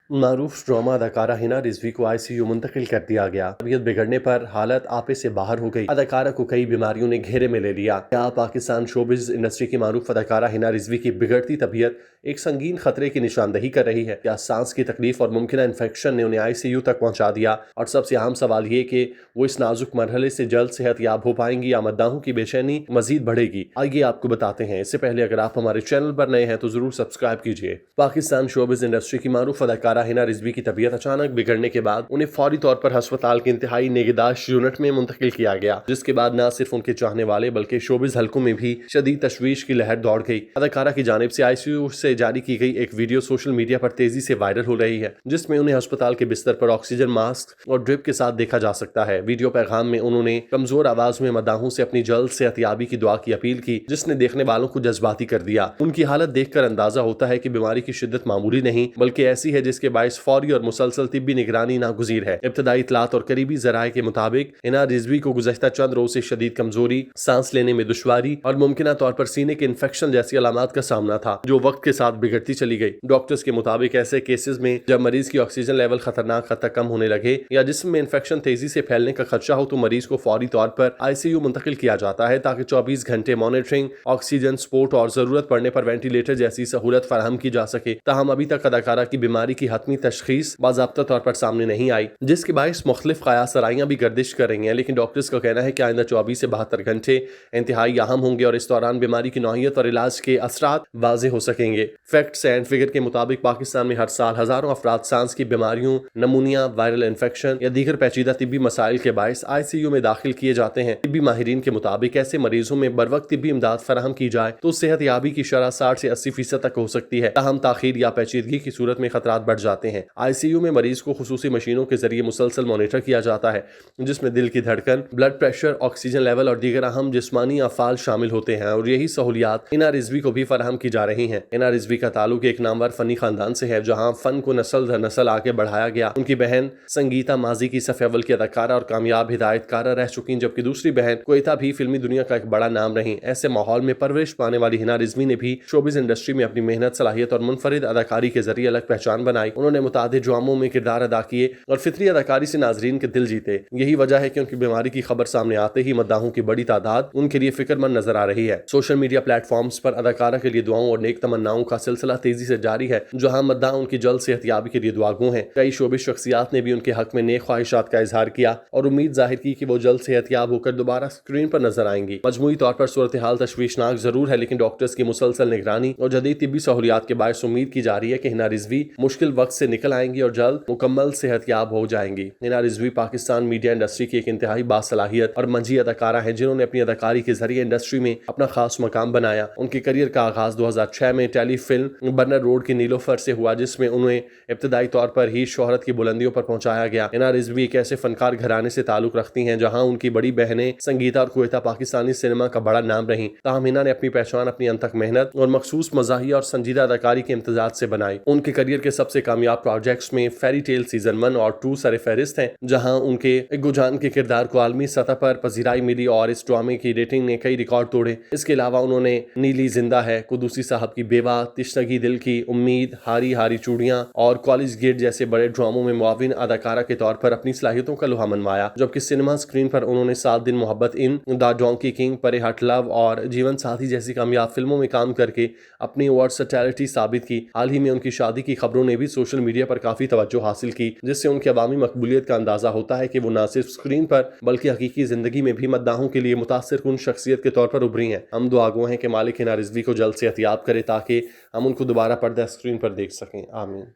معروف ڈرامہ اداکارہ حنا رضوی کو ICU منتقل کر دیا گیا۔ طبیعت بگڑنے پر حالت آپے سے باہر ہو گئی۔ اداکارہ کو کئی بیماریوں نے گھیرے میں لے لیا۔ کیا پاکستان شوبز انڈسٹری کی معروف اداکارہ حنا رضوی کی بگڑتی طبیعت ایک سنگین خطرے کی نشاندہی کر رہی ہے؟ کیا سانس کی تکلیف اور ممکنہ انفیکشن نے انہیں ICU تک پہنچا دیا؟ اور سب سے اہم سوال یہ کہ وہ اس نازک مرحلے سے جلد صحت یاب ہو پائیں گی یا مداحوں کی بے چینی مزید بڑھے گی؟ آئیے آپ کو بتاتے ہیں۔ اس سے پہلے اگر آپ ہمارے چینل پر نئے ہیں تو ضرور سبسکرائب کیجیے۔ پاکستان شوبز انڈسٹری کی معروف اداکارہ حنا رضوی کی طبیعت اچانک بگڑنے کے بعد انہیں فوری طور پر ہسپتال کے انتہائی نگہداشت یونٹ میں منتقل کیا گیا، جس کے بعد نہ صرف ان کے چاہنے والے بلکہ شوبز حلقوں میں بھی شدید تشویش کی لہر دوڑ گئی۔ اداکارہ کی جانب سے ICU سے جاری کی گئی ایک ویڈیو سوشل میڈیا پر تیزی سے وائرل ہو رہی ہے، جس میں انہیں ہسپتال کے بستر پر آکسیجن ماسک اور ڈرپ کے ساتھ دیکھا جا سکتا ہے۔ ویڈیو پیغام میں انہوں نے کمزور آواز میں مداحوں سے اپنی جلد صحت یابی کی دعا کی اپیل کی، جس نے دیکھنے والوں کو جذباتی کر دیا۔ ان کی حالت دیکھ کر اندازہ ہوتا ہے کہ بیماری کی شدت معمولی نہیں بلکہ ایسی ہے جس کے باعث فوری اور مسلسل طبی نگرانی ناگزیر ہے۔ ابتدائی اطلاعات اور قریبی ذرائع کے مطابق حنا رضوی کو گزشتہ چند روز سے شدید کمزوری، سانس لینے میں دشواری اور ممکنہ طور پر سینے کے انفیکشن جیسی علامات کا سامنا تھا، جو وقت کے ساتھ بگڑتی چلی گئی۔ ڈاکٹرز کے مطابق ایسے کیسز میں جب مریض کی آکسیجن لیول خطرناک حد تک کم ہونے لگے یا جسم میں انفیکشن تیزی سے پھیلنے کا خدشہ ہو تو مریض کو فوری طور پر ICU منتقل کیا جاتا ہے تاکہ 24 گھنٹے مانیٹرنگ، آکسیجن سپورٹ اور ضرورت پڑنے پر وینٹیلیٹر جیسی سہولت فراہم کی جا سکے۔ تاہم ابھی تک اداکارہ کی بیماری کی حتمی تشخیص باضابطہ طور پر سامنے نہیں آئی، جس کے باعث مختلف قیاس آرائیاں بھی گردش کر رہی ہیں، لیکن ڈاکٹرز کا کہنا ہے کہ آئندہ 24 سے 72 گھنٹے انتہائی اہم ہوں گے اور اس دوران بیماری کی نوعیت اور علاج کے اثرات واضح ہو سکیں گے۔ فیکٹس اینڈ فگر کے مطابق پاکستان میں ہر سال ہزاروں افراد سانس کی بیماریوں، نمونیا، وائرل انفیکشن یا دیگر پیچیدہ طبی مسائل کے باعث ICU میں داخل کیے جاتے ہیں۔ طبی ماہرین کے مطابق ایسے مریضوں میں بروقت طبی امداد فراہم کی جائے تو صحت یابی کی شرح 60 سے 80% تک ہو سکتی ہے، تاہم تاخیر یا پیچیدگی کی صورت میں خطرات بڑھ جاتے ہیں۔ ICU میں مریض کو خصوصی مشینوں کے ذریعے مسلسل مانیٹر کیا جاتا ہے، جس میں دل کی دھڑکن، بلڈ پریشر، آکسیجن لیول اور دیگر اہم جسمانی افعال شامل ہوتے ہیں، اور یہی سہولیات حنا رضوی کو بھی فراہم کی جا رہی ہیں۔ حنا رضوی کا تعلق ایک نامور فنی خاندان سے ہے، جہاں فن کو نسل در نسل آگے بڑھایا گیا۔ ان کی بہن سنگیتا ماضی کی صف اول کی اداکارہ اور کامیاب ہدایت کارہ رہ چکی، جبکہ دوسری بہن کوئتا بھی فلمی دنیا کا ایک بڑا نام رہی۔ ایسے ماحول میں پرورش پانے والی حنا رضوی نے بھی شوبز انڈسٹری میں اپنی محنت، صلاحیت اور منفرد اداکاری کے ذریعے الگ پہچان بنائی۔ انہوں نے متعدد ڈراموں میں کردار ادا کیے اور فطری اداکاری سے ناظرین کے دل جیتے۔ یہی وجہ ہے کہ ان کی بیماری کی خبر سامنے آتے ہی مداحوں کی بڑی تعداد ان کے لیے فکر مند نظر آ رہی ہے۔ سوشل میڈیا پلیٹ فارمز پر اداکارہ کے لیے دعاؤں اور نیک تمناؤں کا سلسلہ تیزی سے جاری ہے، جہاں مداح ان کی جلد صحت یابی کے لیے دعا گو ہیں۔ کئی شوبز شخصیات نے بھی ان کے حق میں نیک خواہشات کا اظہار کیا اور امید ظاہر کی کہ وہ جلد صحت یاب ہو کر دوبارہ اسکرین پر نظر آئیں گی۔ مجموعی طور پر صورتحال تشویشناک ضرور ہے، لیکن ڈاکٹرز کی مسلسل نگرانی اور جدید طبی سہولیات کے باعث امید کی جا رہی ہے کہ حنا رضوی مشکل وقت سے نکل آئیں گی اور جلد مکمل صحت یاب ہو جائیں گی۔ حنا رضوی پاکستان میڈیا انڈسٹری کی ایک انتہائی باصلاحیت اور منجھی اداکارہ ہیں، جنہوں نے اپنی اداکاری کے ذریعے انڈسٹری میں اپنا خاص مقام بنایا۔ ان کے کیریئر کا آغاز 2006 میں ٹیلی فلم برنر روڈ کی نیلوفر سے ہوا، جس میں انہیں ابتدائی طور پر ہی شہرت کی بلندیوں پر پہنچایا گیا۔ حنا رضوی ایک ایسے فنکار گھرانے سے تعلق رکھتی ہیں جہاں ان کی بڑی بہنیں سنگیتا اور کوئتا پاکستانی سینما کا بڑا نام رہیں، تاہم حنا نے اپنی پہچان اپنی انتھک محنت اور مخصوص مزاحیہ اور سنجیدہ اداکاری کے امتزاج سے بنائی۔ ان کے کیریئر کے سب سے کامیاب پروجیکٹس میں فیری ٹیل سیزن 1 اور 2 سر فہرست ہیں، جہاں ان کے اگو جان کے کردار کو عالمی سطح پر پذیرائی ملی اور اس ڈرامے کی ریٹنگ نے کئی ریکارڈ توڑے۔ اس کے علاوہ انہوں نے نیلی زندہ ہے، قدوسی صاحب کی بیوہ، تشنگی دل کی، امید، ہاری ہاری چوڑیاں اور کالج گیٹ جیسے بڑے ڈراموں میں معاون اداکارہ کے طور پر اپنی صلاحیتوں کا لوہا منوایا، جبکہ سینما اسکرین پر انہوں نے 7 دن محبت ان، دا ڈونکی کنگ، پرے ہٹ لو اور جیون ساتھی جیسی کامیاب فلموں میں کام کر کے اپنی ورسٹیلٹی ثابت کی۔ حال ہی میں ان کی شادی کی خبروں نے بھی سوشل میڈیا پر کافی توجہ حاصل کی، جس سے ان کی عوامی مقبولیت کا اندازہ ہوتا ہے کہ وہ نہ صرف اسکرین پر بلکہ حقیقی زندگی میں بھی مداحوں کے لیے متاثر کن شخصیت کے طور پر ابھری ہیں۔ ہم دعا گو ہیں کہ مالک حنا رضوی کو جلد صحت یاب کرے تاکہ ہم ان کو دوبارہ پردہ اسکرین پر دیکھ سکیں۔ آمین۔